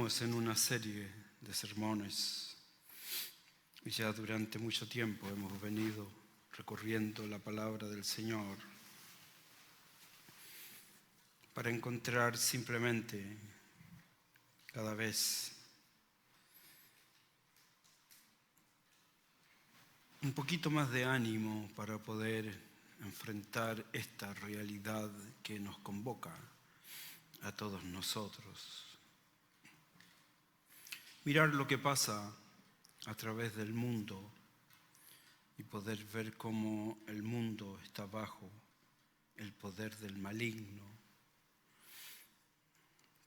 Estamos en una serie de sermones y ya durante mucho tiempo hemos venido recorriendo la palabra del Señor para encontrar simplemente cada vez un poquito más de ánimo para poder enfrentar esta realidad que nos convoca a todos nosotros. Mirar lo que pasa a través del mundo y poder ver cómo el mundo está bajo el poder del maligno.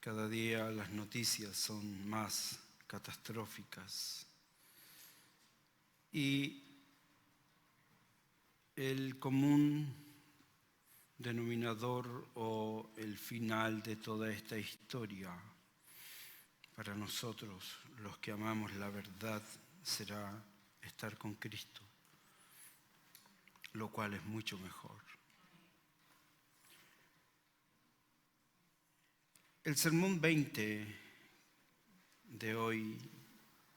Cada día las noticias son más catastróficas y el común denominador o el final de toda esta historia para nosotros, los que amamos la verdad, será estar con Cristo, lo cual es mucho mejor. El sermón 20 de hoy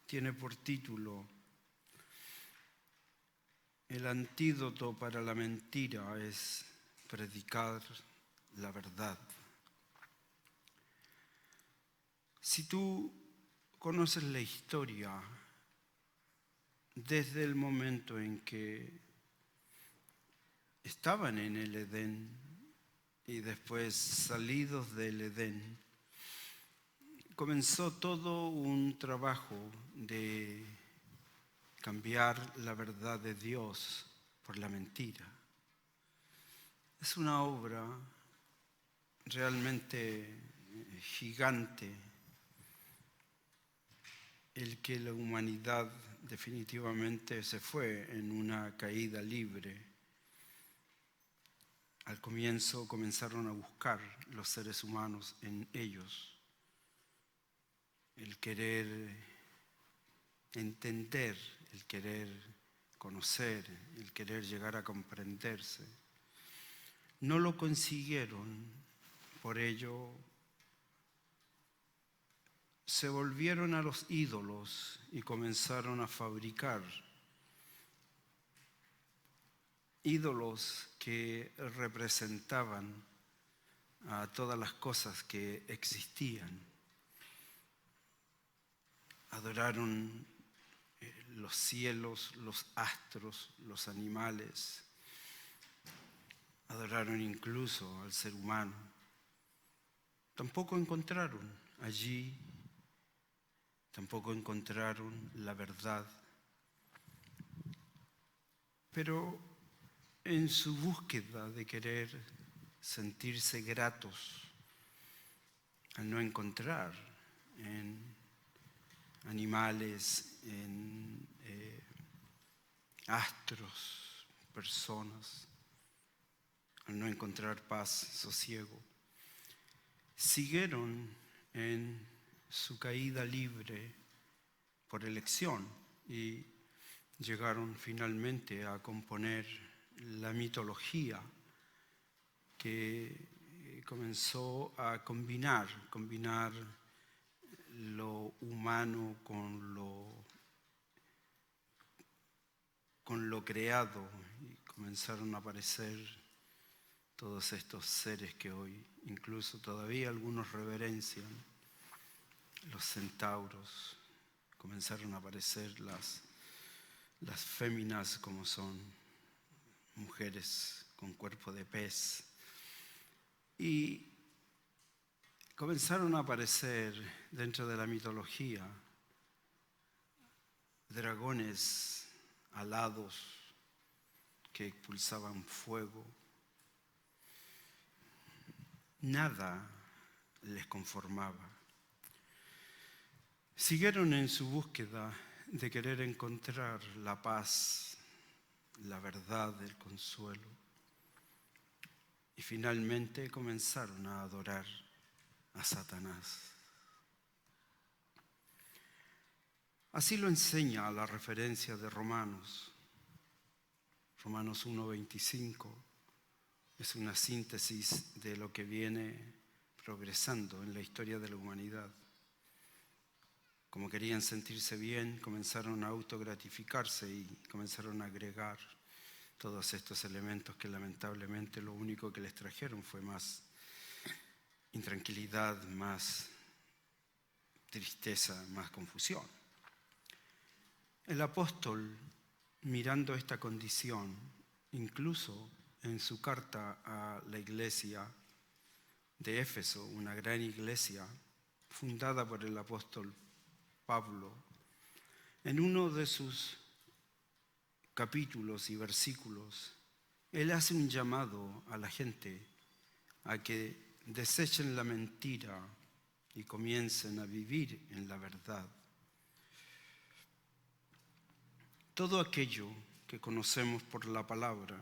tiene por título: el antídoto para la mentira es predicar la verdad. Si tú conoces la historia, desde el momento en que estaban en el Edén y después salidos del Edén, comenzó todo un trabajo de cambiar la verdad de Dios por la mentira. Es una obra realmente gigante el que la humanidad definitivamente se fue en una caída libre. Al comienzo comenzaron a buscar los seres humanos en ellos el querer entender, el querer conocer, el querer llegar a comprenderse. No lo consiguieron, por ello se volvieron a los ídolos y comenzaron a fabricar ídolos que representaban a todas las cosas que existían. Adoraron los cielos, los astros, los animales. Adoraron incluso al ser humano. Tampoco encontraron allí, tampoco encontraron la verdad. Pero en su búsqueda de querer sentirse gratos, al no encontrar en animales, en astros, personas, al no encontrar paz, sosiego, siguieron en su caída libre por elección y llegaron finalmente a componer la mitología que comenzó a combinar lo humano con lo creado, y comenzaron a aparecer todos estos seres que hoy incluso todavía algunos reverencian. Los centauros, comenzaron a aparecer las féminas, como son mujeres con cuerpo de pez, y comenzaron a aparecer dentro de la mitología dragones alados que expulsaban fuego. Nada les conformaba. Siguieron en su búsqueda de querer encontrar la paz, la verdad, el consuelo. Y finalmente comenzaron a adorar a Satanás. Así lo enseña la referencia de Romanos. Romanos 1:25 es una síntesis de lo que viene progresando en la historia de la humanidad. como querían sentirse bien, comenzaron a autogratificarse y comenzaron a agregar todos estos elementos que lamentablemente lo único que les trajeron fue más intranquilidad, más tristeza, más confusión. El apóstol, mirando esta condición, incluso en su carta a la iglesia de Éfeso, una gran iglesia fundada por el apóstol Pablo, en uno de sus capítulos y versículos, él hace un llamado a la gente a que desechen la mentira y comiencen a vivir en la verdad. Todo aquello que conocemos por la palabra,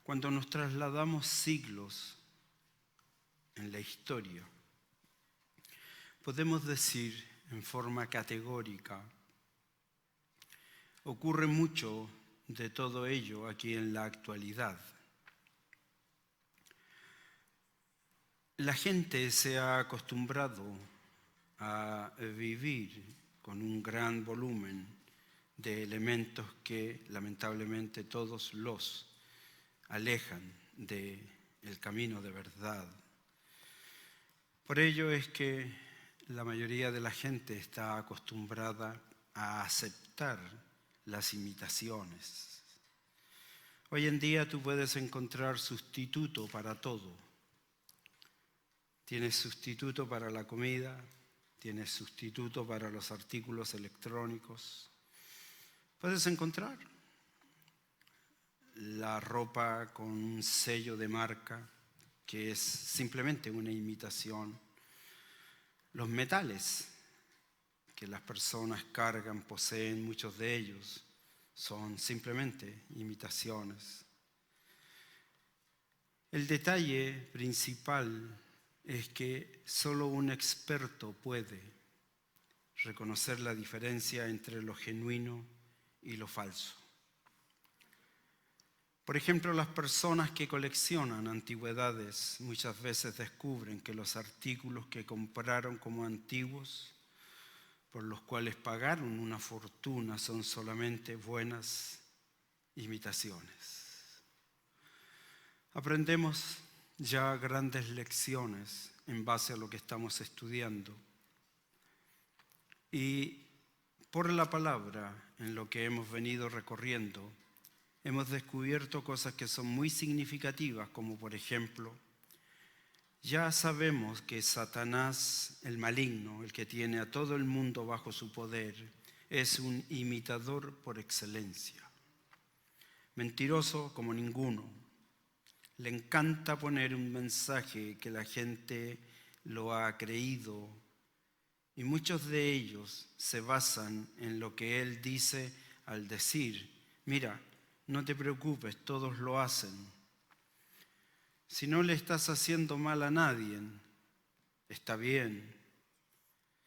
cuando nos trasladamos siglos en la historia, podemos decir en forma categórica, ocurre mucho de todo ello aquí en la actualidad. La gente se ha acostumbrado a vivir con un gran volumen de elementos que lamentablemente todos los alejan del camino de verdad. Por ello es que la mayoría de la gente está acostumbrada a aceptar las imitaciones. Hoy en día tú puedes encontrar sustituto para todo. Tienes sustituto para la comida, tienes sustituto para los artículos electrónicos. Puedes encontrar la ropa con un sello de marca que es simplemente una imitación. Los metales que las personas cargan, poseen, muchos de ellos son simplemente imitaciones. El detalle principal es que solo un experto puede reconocer la diferencia entre lo genuino y lo falso. Por ejemplo, las personas que coleccionan antigüedades muchas veces descubren que los artículos que compraron como antiguos, por los cuales pagaron una fortuna, son solamente buenas imitaciones. Aprendemos ya grandes lecciones en base a lo que estamos estudiando. Y por la palabra, en lo que hemos venido recorriendo, hemos descubierto cosas que son muy significativas, como por ejemplo, ya sabemos que Satanás, el maligno, el que tiene a todo el mundo bajo su poder, es un imitador por excelencia. Mentiroso como ninguno. Le encanta poner un mensaje que la gente lo ha creído y muchos de ellos se basan en lo que él dice al decir, mira, no te preocupes, todos lo hacen. Si no le estás haciendo mal a nadie, está bien.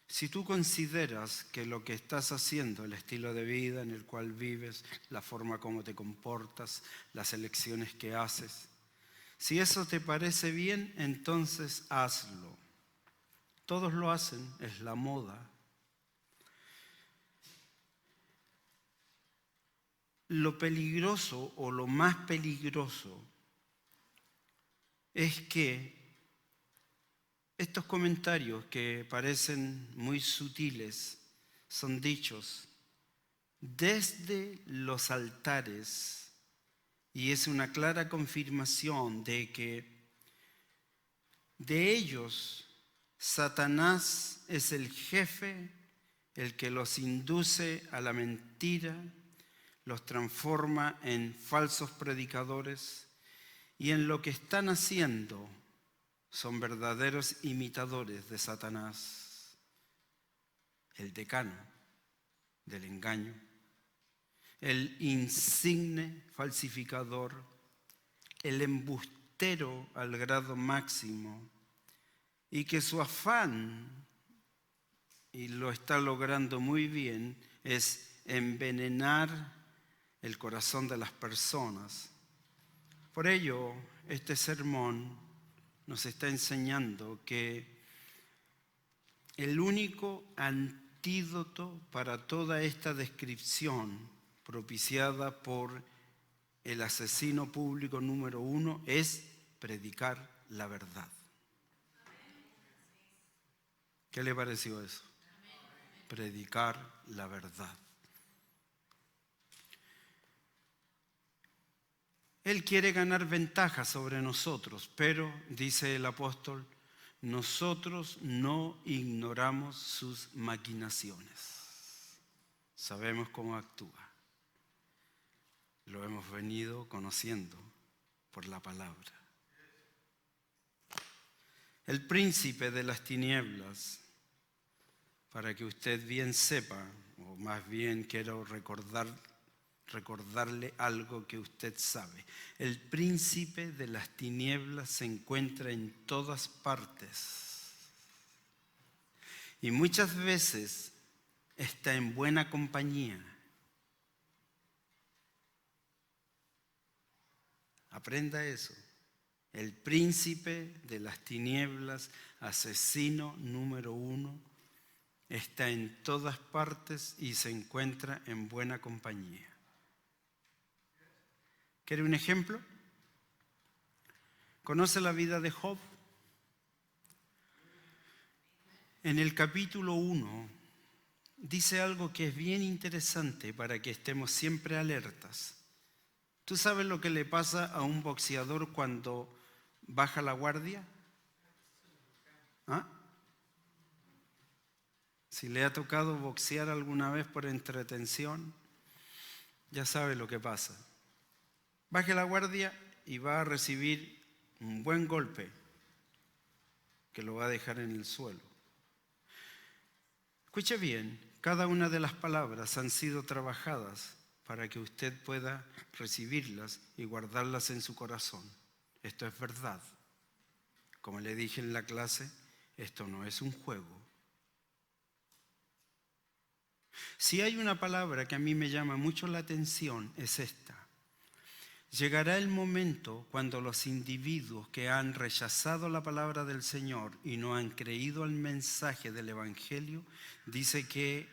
Si tú consideras que lo que estás haciendo, el estilo de vida en el cual vives, la forma como te comportas, las elecciones que haces, si eso te parece bien, entonces hazlo. Todos lo hacen, es la moda. Lo peligroso o lo más peligroso es que estos comentarios que parecen muy sutiles son dichos desde los altares y es una clara confirmación de que de ellos Satanás es el jefe, el que los induce a la mentira, los transforma en falsos predicadores y en lo que están haciendo son verdaderos imitadores de Satanás, el decano del engaño, el insigne falsificador, el embustero al grado máximo, y que su afán, y lo está logrando muy bien, es envenenar el corazón de las personas. Por ello, este sermón nos está enseñando que el único antídoto para toda esta descripción propiciada por el asesino público número 1 es predicar la verdad. ¿Qué le pareció eso? Predicar la verdad. Él quiere ganar ventaja sobre nosotros, pero, dice el apóstol, nosotros no ignoramos sus maquinaciones. Sabemos cómo actúa. Lo hemos venido conociendo por la palabra. El príncipe de las tinieblas, para que usted bien sepa, o más bien quiero recordarle algo que usted sabe. El príncipe de las tinieblas se encuentra en todas partes y muchas veces está en buena compañía. Aprenda eso. El príncipe de las tinieblas, asesino número 1, está en todas partes y se encuentra en buena compañía. ¿Quiere un ejemplo? ¿Conoce la vida de Job? En el capítulo 1 dice algo que es bien interesante para que estemos siempre alertas. ¿Tú sabes lo que le pasa a un boxeador cuando baja la guardia? ¿Ah? Si le ha tocado boxear alguna vez por entretención, ya sabe lo que pasa. Baje la guardia y va a recibir un buen golpe que lo va a dejar en el suelo. Escuche bien, cada una de las palabras han sido trabajadas para que usted pueda recibirlas y guardarlas en su corazón. Esto es verdad. Como le dije en la clase, esto no es un juego. Si hay una palabra que a mí me llama mucho la atención, es esta. Llegará el momento cuando los individuos que han rechazado la palabra del Señor y no han creído al mensaje del Evangelio, dice que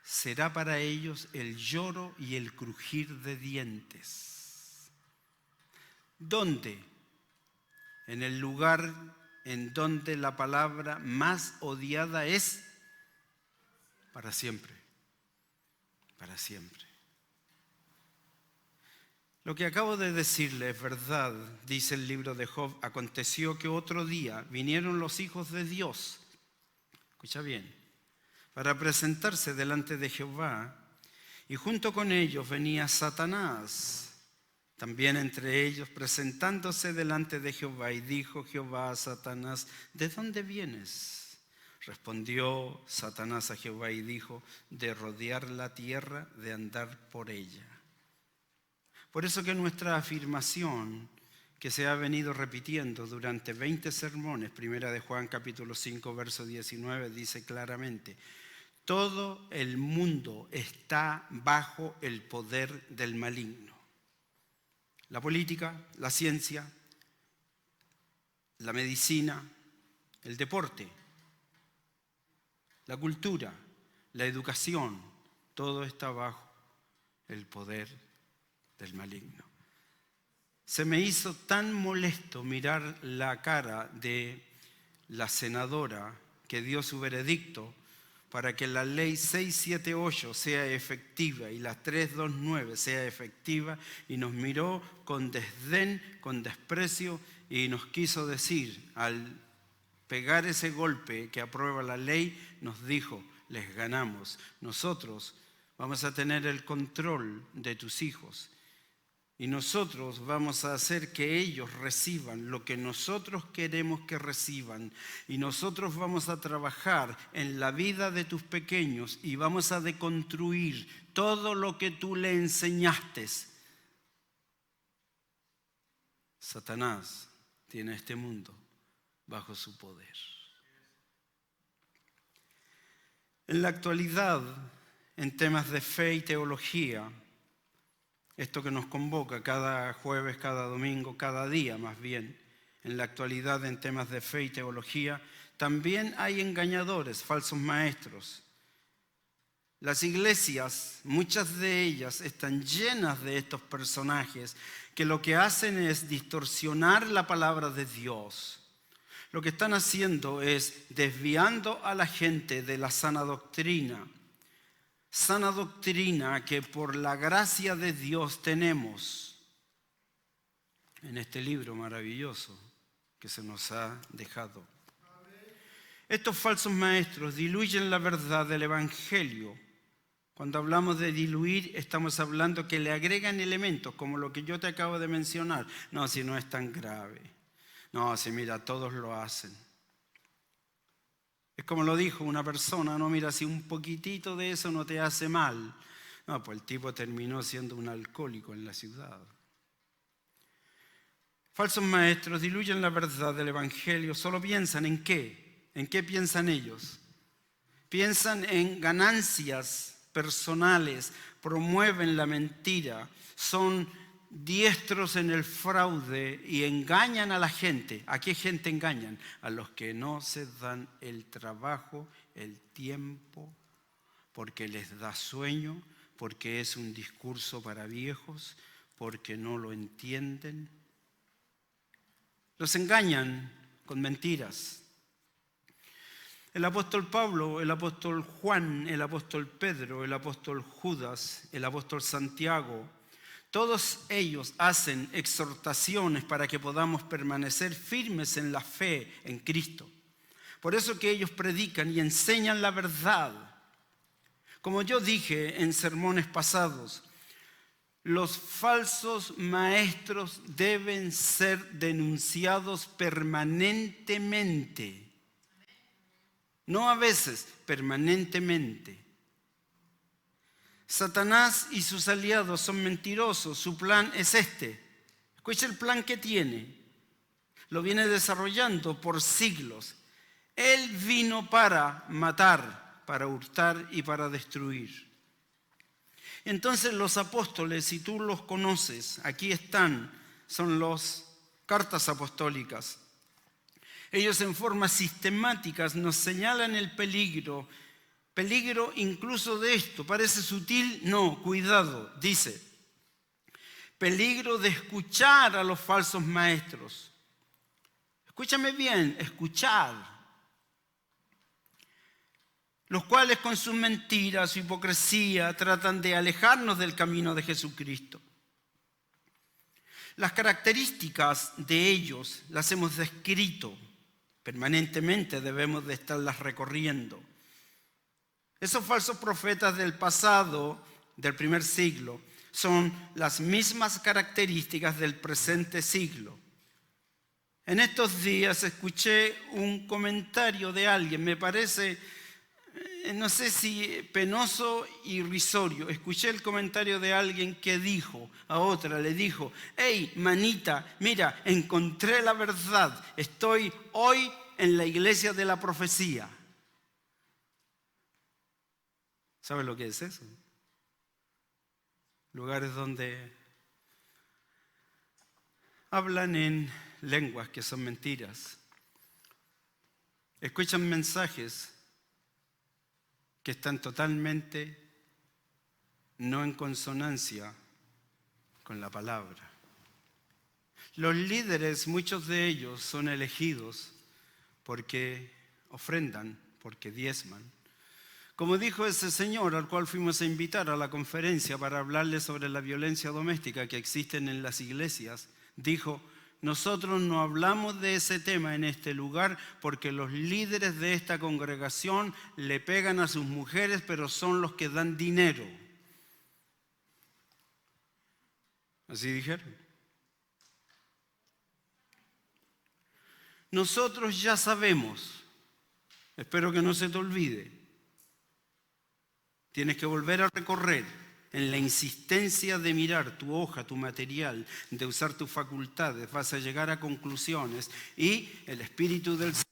será para ellos el lloro y el crujir de dientes. ¿Dónde? En el lugar en donde la palabra más odiada es para siempre. Para siempre. Lo que acabo de decirle es verdad, dice el libro de Job. Aconteció que otro día vinieron los hijos de Dios, escucha bien, para presentarse delante de Jehová, y junto con ellos venía Satanás, también entre ellos presentándose delante de Jehová, y dijo Jehová a Satanás: ¿de dónde vienes? Respondió Satanás a Jehová y dijo: de rodear la tierra, de andar por ella. Por eso que nuestra afirmación, que se ha venido repitiendo durante 20 sermones, primera de Juan capítulo 5, verso 19, dice claramente: todo el mundo está bajo el poder del maligno. La política, la ciencia, la medicina, el deporte, la cultura, la educación, todo está bajo el poder del maligno. Se me hizo tan molesto mirar la cara de la senadora que dio su veredicto para que la ley 678 sea efectiva y la 329 sea efectiva, y nos miró con desdén, con desprecio, y nos quiso decir, al pegar ese golpe que aprueba la ley, nos dijo: les ganamos, nosotros vamos a tener el control de tus hijos. Y nosotros vamos a hacer que ellos reciban lo que nosotros queremos que reciban. Y nosotros vamos a trabajar en la vida de tus pequeños y vamos a deconstruir todo lo que tú le enseñaste. Satanás tiene este mundo bajo su poder. En la actualidad, en temas de fe y teología, esto que nos convoca cada jueves, cada domingo, cada día más bien, en la actualidad en temas de fe y teología, también hay engañadores, falsos maestros. Las iglesias, muchas de ellas, están llenas de estos personajes que lo que hacen es distorsionar la palabra de Dios. Lo que están haciendo es desviando a la gente de la sana doctrina. Sana doctrina que por la gracia de Dios tenemos en este libro maravilloso que se nos ha dejado. Estos falsos maestros diluyen la verdad del Evangelio. Cuando hablamos de diluir, estamos hablando que le agregan elementos como lo que yo te acabo de mencionar. No, si no es tan grave. No, si mira, todos lo hacen. Es como lo dijo una persona, no, mira, si un poquitito de eso no te hace mal. No, pues el tipo terminó siendo un alcohólico en la ciudad. Falsos maestros diluyen la verdad del Evangelio, solo piensan en qué. ¿En qué piensan ellos? Piensan en ganancias personales, promueven la mentira, son diestros en el fraude y engañan a la gente. ¿A qué gente engañan? A los que no se dan el trabajo, el tiempo, porque les da sueño, porque es un discurso para viejos, porque no lo entienden. Los engañan con mentiras. El apóstol Pablo, el apóstol Juan, el apóstol Pedro, el apóstol Judas, el apóstol Santiago, todos ellos hacen exhortaciones para que podamos permanecer firmes en la fe en Cristo. Por eso que ellos predican y enseñan la verdad. Como yo dije en sermones pasados, los falsos maestros deben ser denunciados permanentemente. No a veces, permanentemente. Satanás y sus aliados son mentirosos. Su plan es este. Escucha el plan que tiene. Lo viene desarrollando por siglos. Él vino para matar, para hurtar y para destruir. Entonces los apóstoles, si tú los conoces, aquí están, son las cartas apostólicas. Ellos en forma sistemática nos señalan el peligro incluso de esto. ¿Parece sutil? No, cuidado, dice. Peligro de escuchar a los falsos maestros. Escúchame bien, escuchar. Los cuales con sus mentiras, su hipocresía, tratan de alejarnos del camino de Jesucristo. Las características de ellos las hemos descrito. Permanentemente debemos de estarlas recorriendo. Esos falsos profetas del pasado, del primer siglo, son las mismas características del presente siglo. En estos días escuché un comentario de alguien, me parece, no sé si penoso, irrisorio. Escuché el comentario de alguien que dijo a otra, le dijo: hey, manita, mira, encontré la verdad, estoy hoy en la iglesia de la profecía. ¿Sabes lo que es eso? Lugares donde hablan en lenguas que son mentiras, escuchan mensajes que están totalmente no en consonancia con la palabra. Los líderes, muchos de ellos son elegidos porque ofrendan, porque diezman. Como dijo ese señor al cual fuimos a invitar a la conferencia para hablarle sobre la violencia doméstica que existe en las iglesias, dijo: nosotros no hablamos de ese tema en este lugar porque los líderes de esta congregación le pegan a sus mujeres, pero son los que dan dinero. Así dijeron. Nosotros ya sabemos, espero que no se te olvide, tienes que volver a recorrer en la insistencia de mirar tu hoja, tu material, de usar tus facultades, vas a llegar a conclusiones y el Espíritu del Señor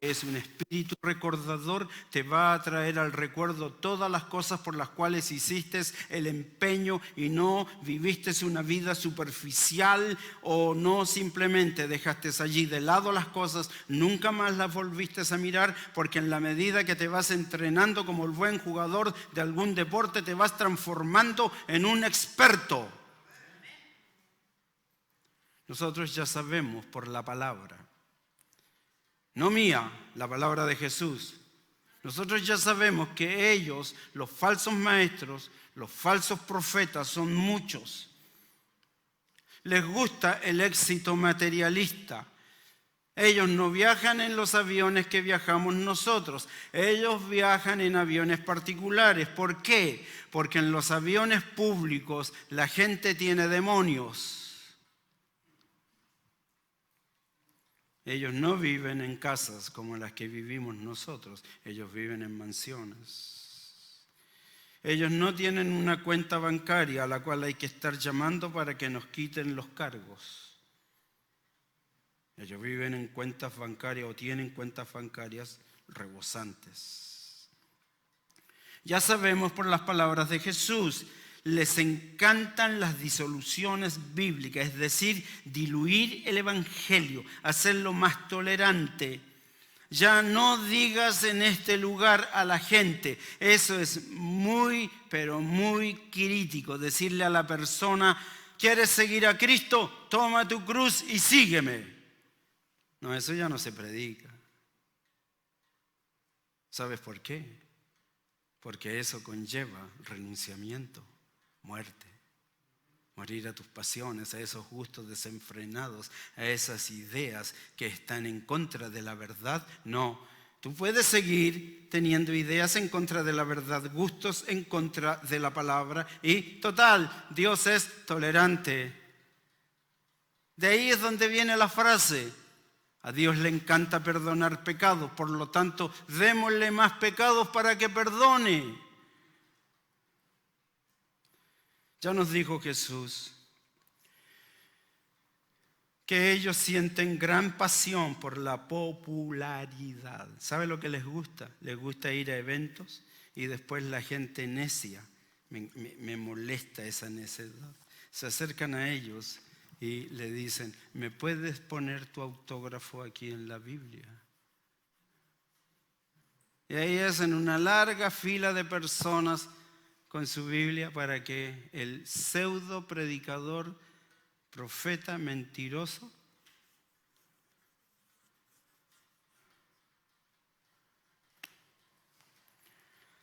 es un espíritu recordador, te va a traer al recuerdo todas las cosas por las cuales hiciste el empeño y no viviste una vida superficial o no simplemente dejaste allí de lado las cosas, nunca más las volviste a mirar, porque en la medida que te vas entrenando como el buen jugador de algún deporte, te vas transformando en un experto. Nosotros ya sabemos por la palabra, no mía, la palabra de Jesús. Nosotros ya sabemos que ellos, los falsos maestros, los falsos profetas, son muchos. Les gusta el éxito materialista. Ellos no viajan en los aviones que viajamos nosotros. Ellos viajan en aviones particulares. ¿Por qué? Porque en los aviones públicos la gente tiene demonios. Ellos no viven en casas como las que vivimos nosotros. Ellos viven en mansiones. Ellos no tienen una cuenta bancaria a la cual hay que estar llamando para que nos quiten los cargos. Ellos viven en cuentas bancarias o tienen cuentas bancarias rebosantes. Ya sabemos por las palabras de Jesús, les encantan las disoluciones bíblicas, es decir, diluir el evangelio, hacerlo más tolerante. Ya no digas en este lugar a la gente, eso es muy, pero muy crítico, decirle a la persona, ¿quieres seguir a Cristo? Toma tu cruz y sígueme. No, eso ya no se predica. ¿Sabes por qué? Porque eso conlleva renunciamiento. Muerte, morir a tus pasiones, a esos gustos desenfrenados, a esas ideas que están en contra de la verdad. No, tú puedes seguir teniendo ideas en contra de la verdad, gustos en contra de la palabra y total, Dios es tolerante. De ahí es donde viene la frase, a Dios le encanta perdonar pecados, por lo tanto, démosle más pecados para que perdone. Ya nos dijo Jesús que ellos sienten gran pasión por la popularidad. ¿Sabe lo que les gusta? Les gusta ir a eventos y después la gente necia. Me molesta esa necedad. Se acercan a ellos y le dicen, ¿me puedes poner tu autógrafo aquí en la Biblia? Y ahí hacen una larga fila de personas con su Biblia para que el pseudo predicador, profeta mentiroso,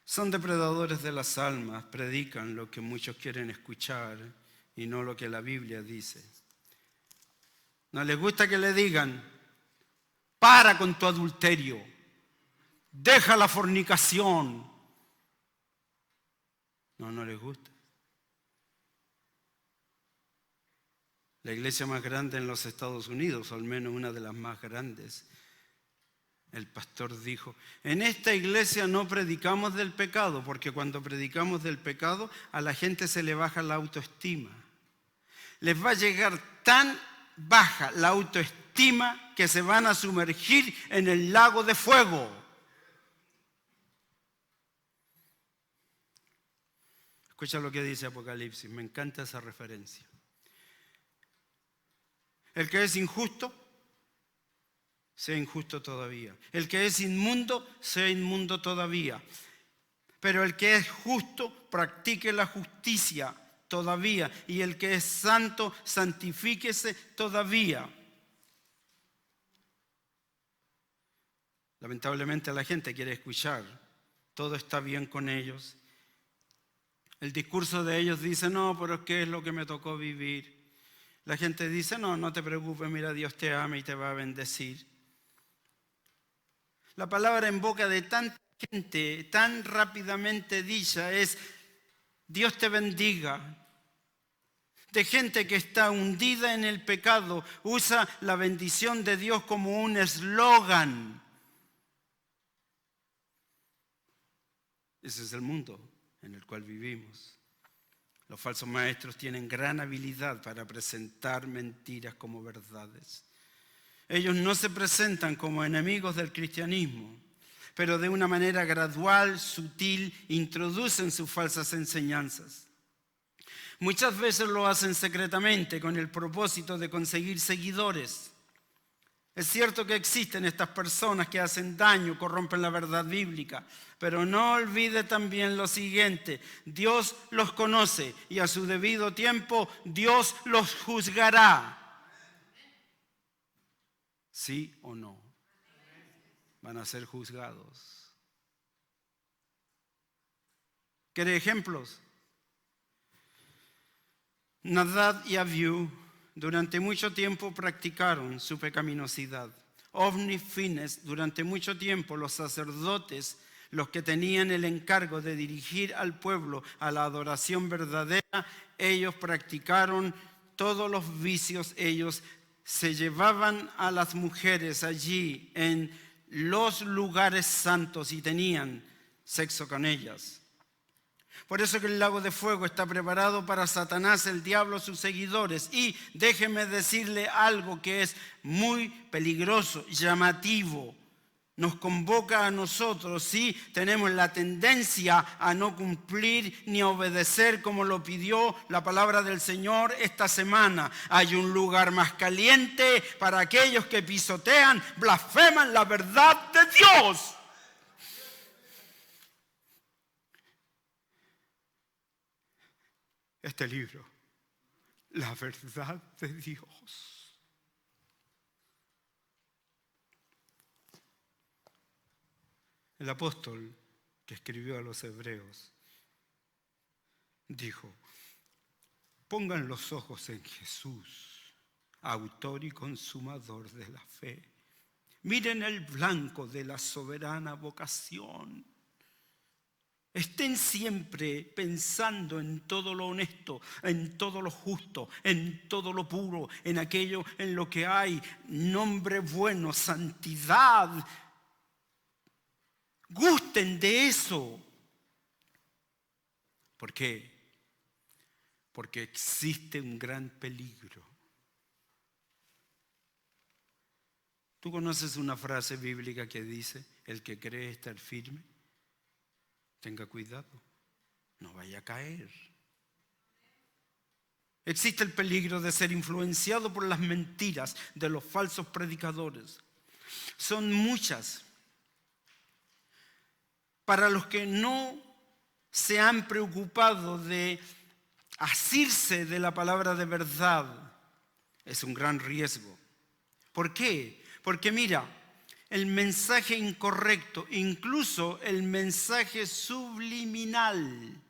son depredadores de las almas, predican lo que muchos quieren escuchar y no lo que la Biblia dice. No les gusta que le digan, para con tu adulterio, deja la fornicación. No les gusta. La iglesia más grande en los Estados Unidos, o al menos una de las más grandes, el pastor dijo, en esta iglesia no predicamos del pecado, porque cuando predicamos del pecado a la gente se le baja la autoestima. Les va a llegar tan baja la autoestima que se van a sumergir en el lago de fuego. Escucha lo que dice Apocalipsis, me encanta esa referencia. El que es injusto, sea injusto todavía. El que es inmundo, sea inmundo todavía. Pero el que es justo, practique la justicia todavía. Y el que es santo, santifíquese todavía. Lamentablemente la gente quiere escuchar, todo está bien con ellos. El discurso de ellos dice, no, pero ¿qué es lo que me tocó vivir? La gente dice, no te preocupes, mira, Dios te ama y te va a bendecir. La palabra en boca de tanta gente, tan rápidamente dicha, es, Dios te bendiga. De gente que está hundida en el pecado, usa la bendición de Dios como un eslogan. Ese es el mundo en el cual vivimos. Los falsos maestros tienen gran habilidad para presentar mentiras como verdades. Ellos no se presentan como enemigos del cristianismo, pero de una manera gradual, sutil, introducen sus falsas enseñanzas. Muchas veces lo hacen secretamente con el propósito de conseguir seguidores. Es cierto que existen estas personas que hacen daño, corrompen la verdad bíblica, pero no olvide también lo siguiente: Dios los conoce y a su debido tiempo Dios los juzgará. ¿Sí o no? Van a ser juzgados. ¿Quiere ejemplos? Nadab y Abiú durante mucho tiempo practicaron su pecaminosidad. Ofni y Fines, durante mucho tiempo los sacerdotes, los que tenían el encargo de dirigir al pueblo a la adoración verdadera, ellos practicaron todos los vicios. Ellos se llevaban a las mujeres allí en los lugares santos y tenían sexo con ellas. Por eso que el lago de fuego está preparado para Satanás, el diablo, sus seguidores. Y déjeme decirle algo que es muy peligroso, llamativo. Nos convoca a nosotros, si tenemos la tendencia a no cumplir ni a obedecer como lo pidió la palabra del Señor esta semana. Hay un lugar más caliente para aquellos que pisotean, blasfeman la verdad de Dios. Este libro, la verdad de Dios. El apóstol que escribió a los hebreos dijo: pongan los ojos en Jesús, autor y consumador de la fe. Miren el blanco de la soberana vocación. Estén siempre pensando en todo lo honesto, en todo lo justo, en todo lo puro, en aquello en lo que hay nombre bueno, santidad. Gusten de eso. ¿Por qué? Porque existe un gran peligro. ¿Tú conoces una frase bíblica que dice: el que cree estar firme, tenga cuidado, no vaya a caer? Existe el peligro de ser influenciado por las mentiras de los falsos predicadores. Son muchas. Para los que no se han preocupado de asirse de la palabra de verdad, es un gran riesgo. ¿Por qué? Porque mira, el mensaje incorrecto, incluso el mensaje subliminal,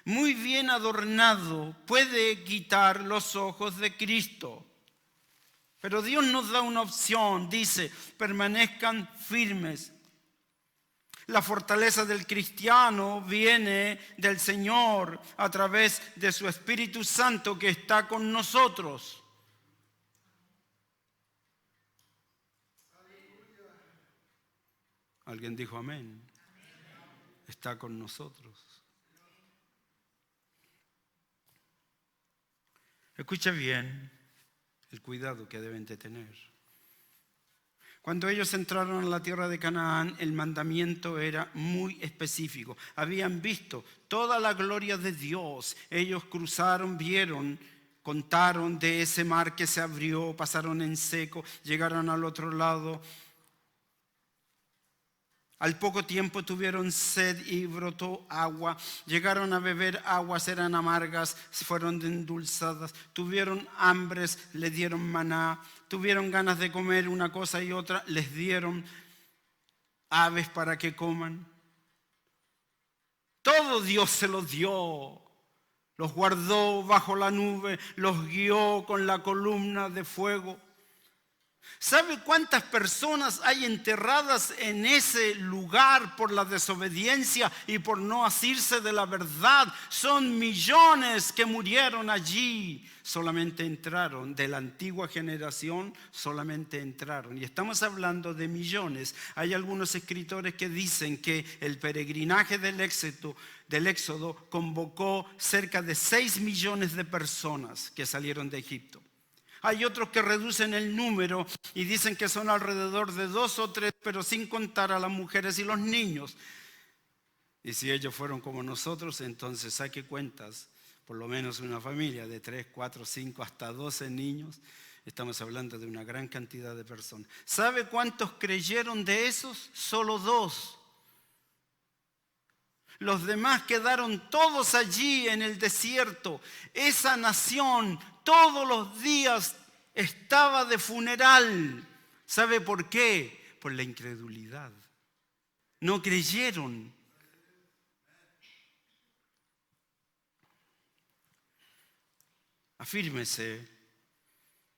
muy bien adornado, puede quitar los ojos de Cristo. Pero Dios nos da una opción, dice: permanezcan firmes. La fortaleza del cristiano viene del Señor a través de su Espíritu Santo que está con nosotros. ¿Alguien dijo amén? Está con nosotros. Escucha bien el cuidado que deben de tener. Cuando ellos entraron a la tierra de Canaán, el mandamiento era muy específico. Habían visto toda la gloria de Dios. Ellos cruzaron, vieron, contaron de ese mar que se abrió, pasaron en seco, llegaron al otro lado. Al poco tiempo tuvieron sed y brotó agua. Llegaron a beber aguas, eran amargas, fueron endulzadas. Tuvieron hambres, le dieron maná. Tuvieron ganas de comer una cosa y otra, les dieron aves para que coman. Todo Dios se los dio. Los guardó bajo la nube, los guió con la columna de fuego. ¿Sabe cuántas personas hay enterradas en ese lugar por la desobediencia y por no asirse de la verdad? Son millones que murieron allí. Solamente entraron, de la antigua generación, solamente entraron. Y estamos hablando de millones. Hay algunos escritores que dicen que el peregrinaje del Éxodo convocó cerca de 6 millones de personas que salieron de Egipto. Hay otros que reducen el número y dicen que son alrededor de 2 o 3, pero sin contar a las mujeres y los niños. Y si ellos fueron como nosotros, entonces saque cuentas, por lo menos una familia de 3, 4, 5, hasta 12 niños. Estamos hablando de una gran cantidad de personas. ¿Sabe cuántos creyeron de esos? Solo 2. Los demás quedaron todos allí en el desierto. Esa nación todos los días estaba de funeral. ¿Sabe por qué? Por la incredulidad. No creyeron. Afírmese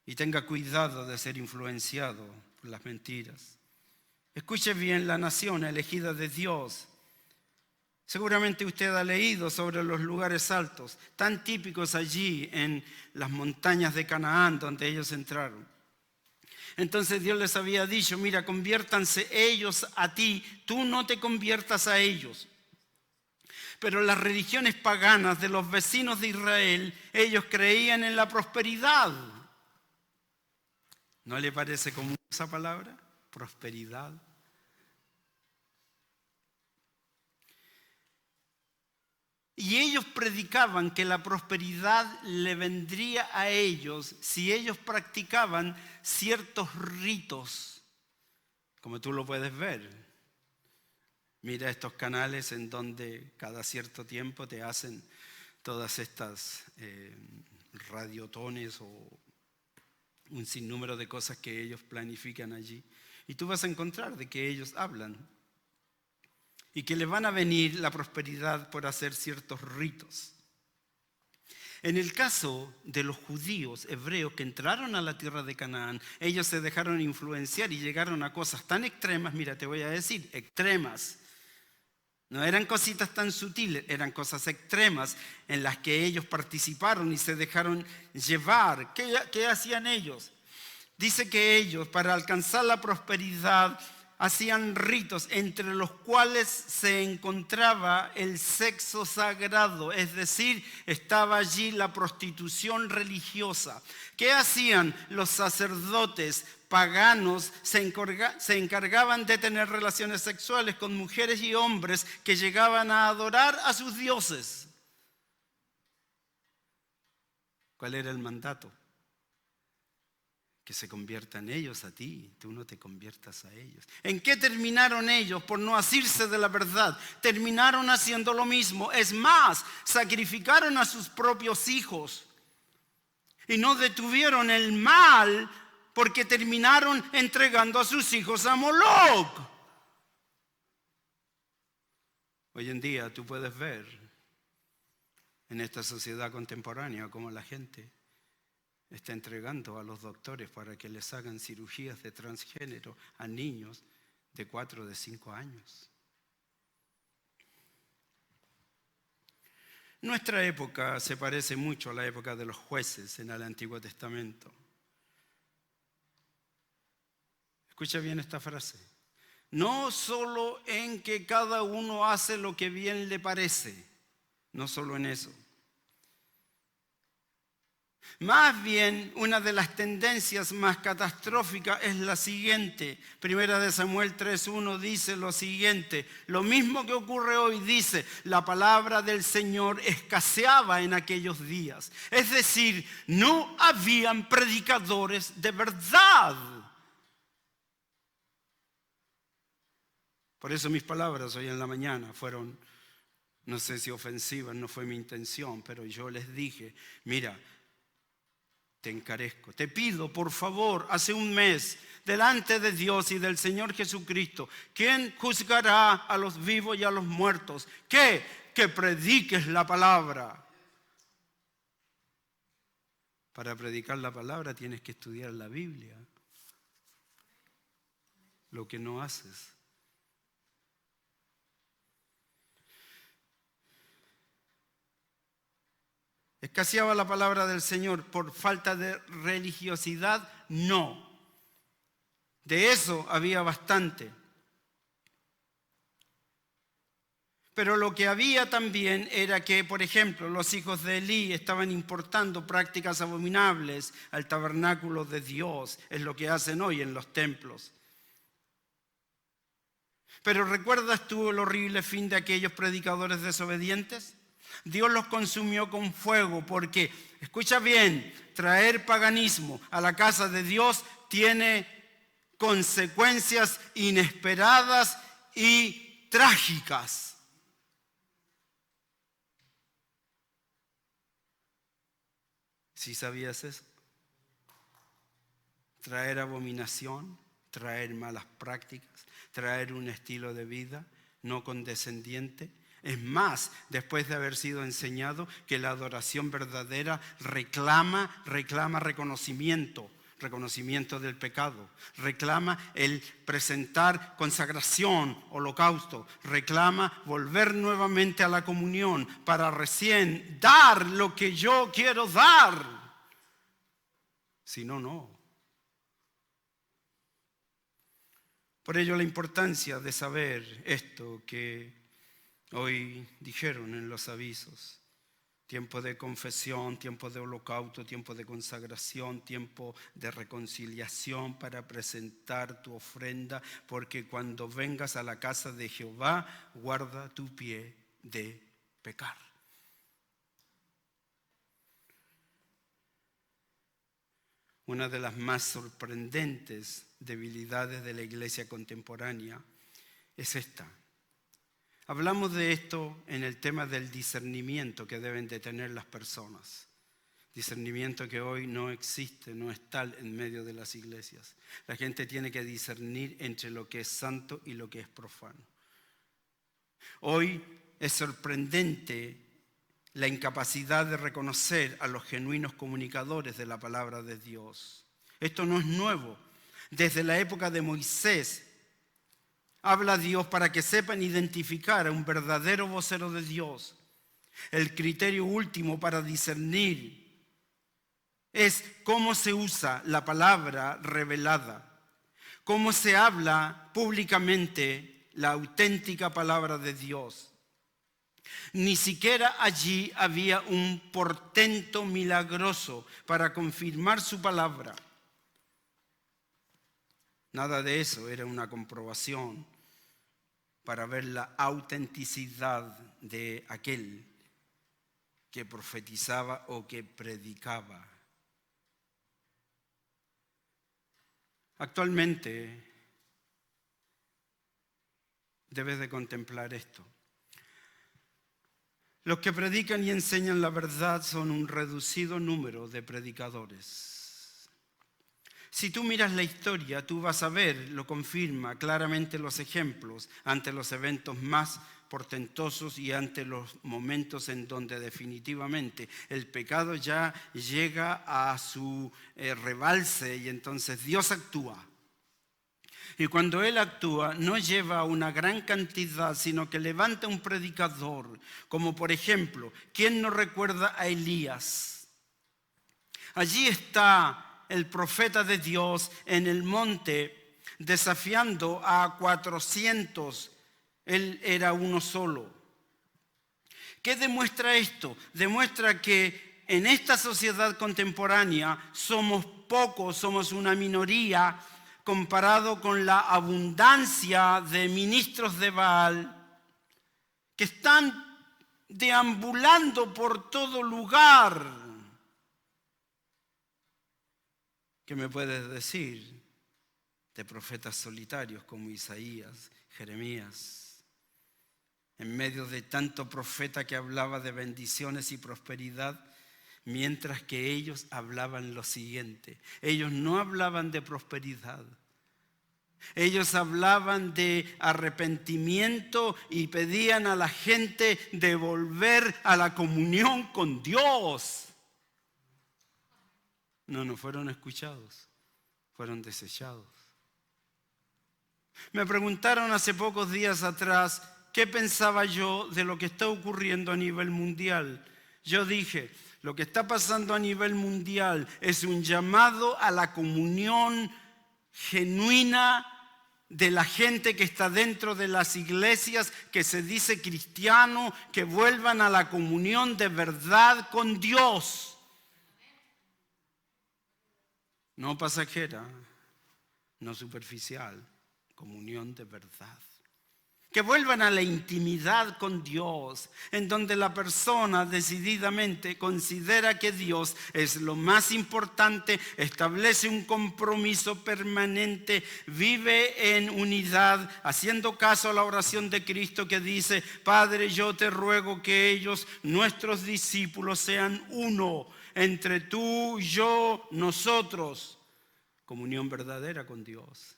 y tenga cuidado de ser influenciado por las mentiras. Escuche bien, la nación elegida de Dios. Seguramente usted ha leído sobre los lugares altos, tan típicos allí en las montañas de Canaán donde ellos entraron. Entonces Dios les había dicho, mira, conviértanse ellos a ti, tú no te conviertas a ellos. Pero las religiones paganas de los vecinos de Israel, ellos creían en la prosperidad. ¿No le parece común esa palabra? Prosperidad. Y ellos predicaban que la prosperidad le vendría a ellos si ellos practicaban ciertos ritos, como tú lo puedes ver. Mira estos canales en donde cada cierto tiempo te hacen todas estas radiotones o un sinnúmero de cosas que ellos planifican allí. Y tú vas a encontrar de que ellos hablan y que les van a venir la prosperidad por hacer ciertos ritos. En el caso de los judíos hebreos que entraron a la tierra de Canaán, ellos se dejaron influenciar y llegaron a cosas tan extremas, mira, te voy a decir, extremas. No eran cositas tan sutiles, eran cosas extremas en las que ellos participaron y se dejaron llevar. ¿Qué hacían ellos? Dice que ellos, para alcanzar la prosperidad, hacían ritos entre los cuales se encontraba el sexo sagrado, es decir, estaba allí la prostitución religiosa. ¿Qué hacían los sacerdotes paganos? Se encargaban de tener relaciones sexuales con mujeres y hombres que llegaban a adorar a sus dioses. ¿Cuál era el mandato? Que se conviertan ellos a ti, tú no te conviertas a ellos. ¿En qué terminaron ellos? Por no asirse de la verdad. Terminaron haciendo lo mismo. Es más, sacrificaron a sus propios hijos. Y no detuvieron el mal porque terminaron entregando a sus hijos a Moloc. Hoy en día tú puedes ver en esta sociedad contemporánea cómo la gente está entregando a los doctores para que les hagan cirugías de transgénero a niños de 4 o de 5 años. Nuestra época se parece mucho a la época de los jueces en el Antiguo Testamento. Escucha bien esta frase. No solo en que cada uno hace lo que bien le parece, no solo en eso. Más bien, una de las tendencias más catastróficas es la siguiente. Primera de Samuel 3:1 dice lo siguiente. Lo mismo que ocurre hoy, dice, la palabra del Señor escaseaba en aquellos días. Es decir, no habían predicadores de verdad. Por eso mis palabras hoy en la mañana fueron, no sé si ofensivas, no fue mi intención, pero yo les dije, mira, te encarezco, te pido por favor, hace un mes, delante de Dios y del Señor Jesucristo, ¿quién juzgará a los vivos y a los muertos? ¿Qué? Que prediques la palabra. Para predicar la palabra tienes que estudiar la Biblia. Lo que no haces. ¿Escaseaba la palabra del Señor por falta de religiosidad? No. De eso había bastante. Pero lo que había también era que, por ejemplo, los hijos de Elí estaban importando prácticas abominables al tabernáculo de Dios. Es lo que hacen hoy en los templos. Pero ¿recuerdas tú el horrible fin de aquellos predicadores desobedientes? Dios los consumió con fuego porque, escucha bien, traer paganismo a la casa de Dios tiene consecuencias inesperadas y trágicas. ¿Sí sabías eso? Traer abominación, traer malas prácticas, traer un estilo de vida no condescendiente. Es más, después de haber sido enseñado que la adoración verdadera reclama reconocimiento del pecado, reclama el presentar consagración, holocausto, reclama volver nuevamente a la comunión para recién dar lo que yo quiero dar. Si no, no. Por ello la importancia de saber esto que hoy dijeron en los avisos. Tiempo de confesión, tiempo de holocausto, tiempo de consagración, tiempo de reconciliación para presentar tu ofrenda, porque cuando vengas a la casa de Jehová, guarda tu pie de pecar. Una de las más sorprendentes debilidades de la iglesia contemporánea es esta. Hablamos de esto en el tema del discernimiento que deben de tener las personas. Discernimiento que hoy no existe, no está en medio de las iglesias. La gente tiene que discernir entre lo que es santo y lo que es profano. Hoy es sorprendente la incapacidad de reconocer a los genuinos comunicadores de la palabra de Dios. Esto no es nuevo. Desde la época de Moisés habla Dios para que sepan identificar a un verdadero vocero de Dios. El criterio último para discernir es cómo se usa la palabra revelada, cómo se habla públicamente la auténtica palabra de Dios. Ni siquiera allí había un portento milagroso para confirmar su palabra. Nada de eso, era una comprobación para ver la autenticidad de aquel que profetizaba o que predicaba. Actualmente debes de contemplar esto. Los que predican y enseñan la verdad son un reducido número de predicadores. Si tú miras la historia, tú vas a ver, lo confirma claramente los ejemplos ante los eventos más portentosos y ante los momentos en donde definitivamente el pecado ya llega a su rebalse y entonces Dios actúa. Y cuando Él actúa, no lleva una gran cantidad, sino que levanta un predicador, como por ejemplo, ¿quién no recuerda a Elías? Allí está el profeta de Dios en el monte desafiando a 400. Él era uno solo. ¿Qué demuestra esto? Demuestra que en esta sociedad contemporánea somos pocos, somos una minoría comparado con la abundancia de ministros de Baal que están deambulando por todo lugar. ¿Qué me puedes decir de profetas solitarios como Isaías, Jeremías? En medio de tanto profeta que hablaba de bendiciones y prosperidad, mientras que ellos hablaban lo siguiente. Ellos no hablaban de prosperidad. Ellos hablaban de arrepentimiento y pedían a la gente de volver a la comunión con Dios. No fueron escuchados, fueron desechados. Me preguntaron hace pocos días atrás qué pensaba yo de lo que está ocurriendo a nivel mundial. Yo dije, lo que está pasando a nivel mundial es un llamado a la comunión genuina de la gente que está dentro de las iglesias, que se dice cristiano, que vuelvan a la comunión de verdad con Dios. No pasajera, no superficial, comunión de verdad. Que vuelvan a la intimidad con Dios, en donde la persona decididamente considera que Dios es lo más importante, establece un compromiso permanente, vive en unidad, haciendo caso a la oración de Cristo que dice: Padre, yo te ruego que ellos, nuestros discípulos, sean uno, entre tú, yo, nosotros. Comunión verdadera con Dios.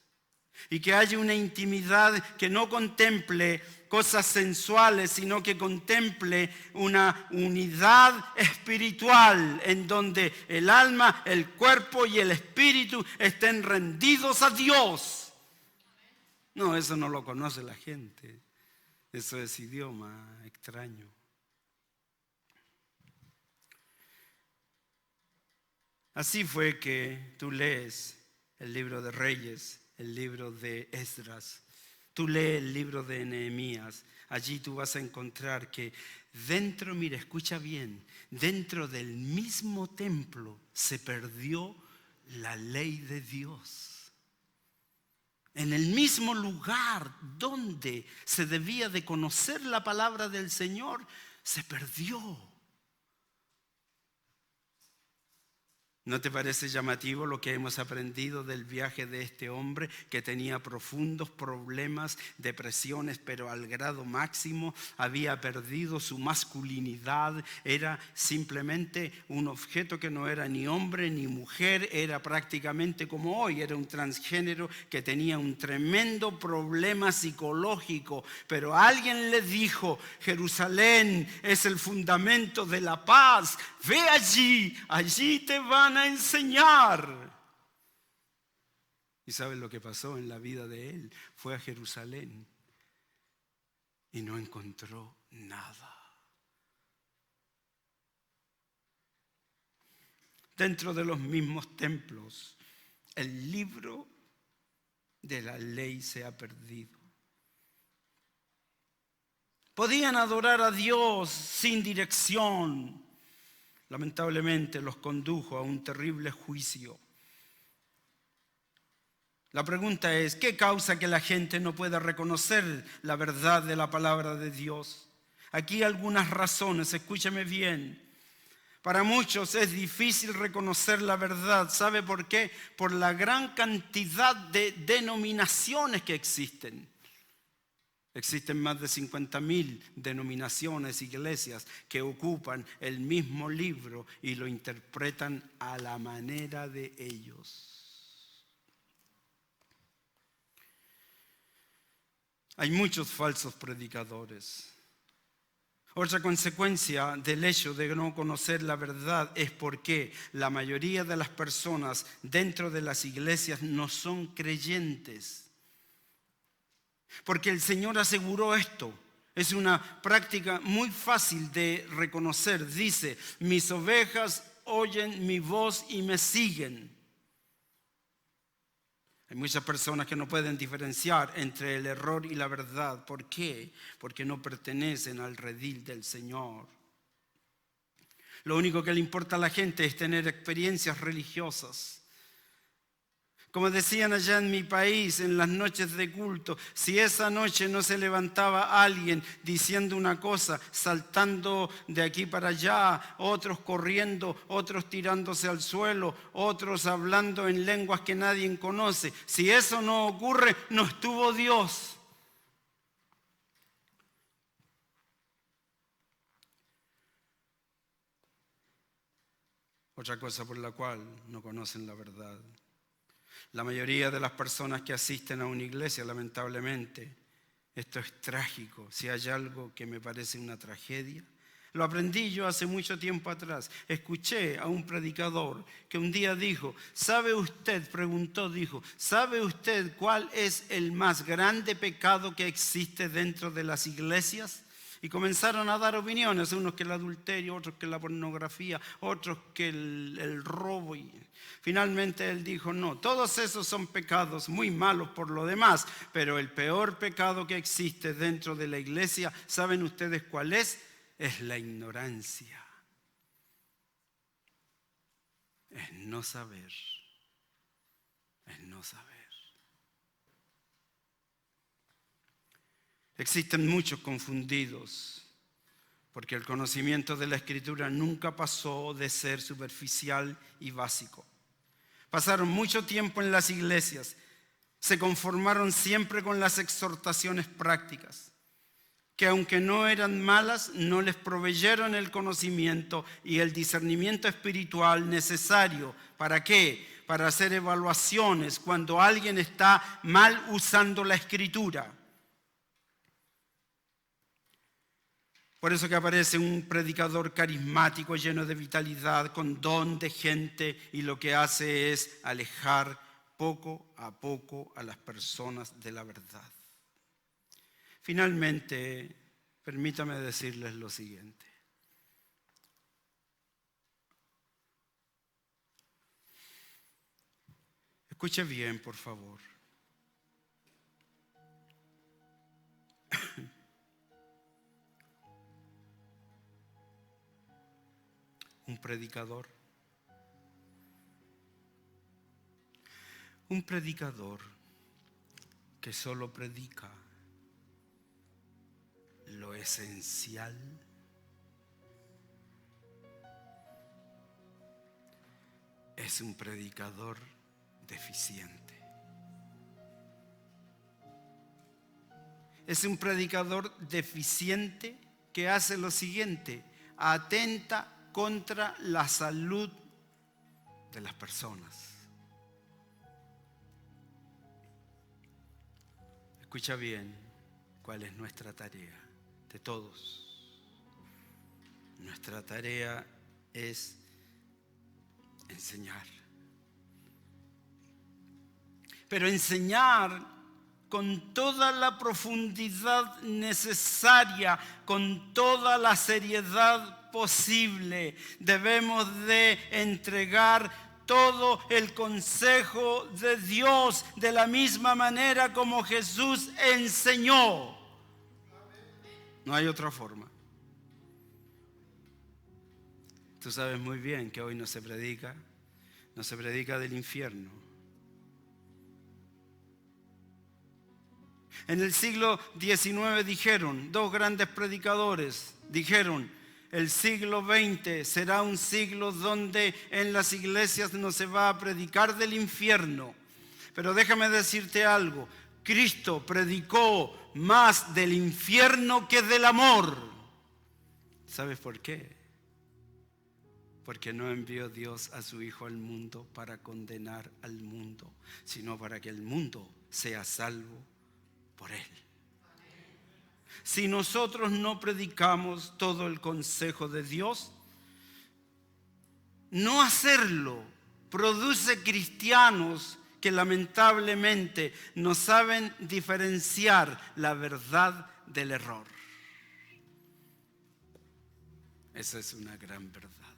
Y que haya una intimidad que no contemple cosas sensuales, sino que contemple una unidad espiritual en donde el alma, el cuerpo y el espíritu estén rendidos a Dios. No, eso no lo conoce la gente. Eso es idioma extraño. Así fue que tú lees el libro de Reyes, el libro de Esdras, tú lees el libro de Nehemías. Allí tú vas a encontrar que dentro, mira, escucha bien, dentro del mismo templo se perdió la ley de Dios. En el mismo lugar donde se debía de conocer la palabra del Señor, se perdió. ¿No te parece llamativo lo que hemos aprendido del viaje de este hombre que tenía profundos problemas, depresiones, pero al grado máximo? Había perdido su masculinidad, era simplemente un objeto que no era ni hombre ni mujer, era prácticamente como hoy, era un transgénero que tenía un tremendo problema psicológico. Pero alguien le dijo: Jerusalén es el fundamento de la paz, ve allí te van a enseñar. ¿Y sabes lo que pasó en la vida de él? Fue a Jerusalén y no encontró nada. Dentro de los mismos templos, el libro de la ley se ha perdido. Podían adorar a Dios sin dirección. Lamentablemente los condujo a un terrible juicio. La pregunta es: ¿qué causa que la gente no pueda reconocer la verdad de la palabra de Dios? Aquí algunas razones, escúchame bien. Para muchos es difícil reconocer la verdad. ¿Sabe por qué? Por la gran cantidad de denominaciones que existen. Existen más de 50,000 denominaciones, iglesias que ocupan el mismo libro y lo interpretan a la manera de ellos. Hay muchos falsos predicadores. Otra consecuencia del hecho de no conocer la verdad es porque la mayoría de las personas dentro de las iglesias no son creyentes. Porque el Señor aseguró esto. Es una práctica muy fácil de reconocer. Dice: mis ovejas oyen mi voz y me siguen. Hay muchas personas que no pueden diferenciar entre el error y la verdad. ¿Por qué? Porque no pertenecen al redil del Señor. Lo único que le importa a la gente es tener experiencias religiosas. Como decían allá en mi país, en las noches de culto, si esa noche no se levantaba alguien diciendo una cosa, saltando de aquí para allá, otros corriendo, otros tirándose al suelo, otros hablando en lenguas que nadie conoce, si eso no ocurre, no estuvo Dios. Otra cosa por la cual no conocen la verdad. La mayoría de las personas que asisten a una iglesia, lamentablemente, esto es trágico. Si hay algo que me parece una tragedia, lo aprendí yo hace mucho tiempo atrás. Escuché a un predicador que un día dijo: ¿sabe usted cuál es el más grande pecado que existe dentro de las iglesias? Y comenzaron a dar opiniones, unos que el adulterio, otros que la pornografía, otros que el robo. Y finalmente él dijo, no, todos esos son pecados muy malos por lo demás, pero el peor pecado que existe dentro de la iglesia, ¿saben ustedes cuál es? Es la ignorancia. Es no saber. Es no saber. Existen muchos confundidos, porque el conocimiento de la Escritura nunca pasó de ser superficial y básico. Pasaron mucho tiempo en las iglesias, se conformaron siempre con las exhortaciones prácticas, que aunque no eran malas, no les proveyeron el conocimiento y el discernimiento espiritual necesario. ¿Para qué? Para hacer evaluaciones cuando alguien está mal usando la Escritura. Por eso que aparece un predicador carismático, lleno de vitalidad, con don de gente, y lo que hace es alejar poco a las personas de la verdad. Finalmente, permítame decirles lo siguiente. Escuche bien, por favor. Un predicador que solo predica lo esencial, es un predicador deficiente. Es un predicador deficiente que hace lo siguiente: atenta contra la salud de las personas. Escucha bien cuál es nuestra tarea, de todos. Nuestra tarea es enseñar. Pero enseñar con toda la profundidad necesaria, con toda la seriedad posible. Debemos de entregar todo el consejo de Dios de la misma manera como Jesús enseñó. No hay otra forma. Tú sabes muy bien que hoy no se predica del infierno. En el siglo XIX dijeron, dos grandes predicadores dijeron, el siglo XX será un siglo donde en las iglesias no se va a predicar del infierno. Pero déjame decirte algo, Cristo predicó más del infierno que del amor. ¿Sabes por qué? Porque no envió Dios a su Hijo al mundo para condenar al mundo, sino para que el mundo sea salvo por Él. Si nosotros no predicamos todo el consejo de Dios, no hacerlo produce cristianos que lamentablemente no saben diferenciar la verdad del error. Esa es una gran verdad.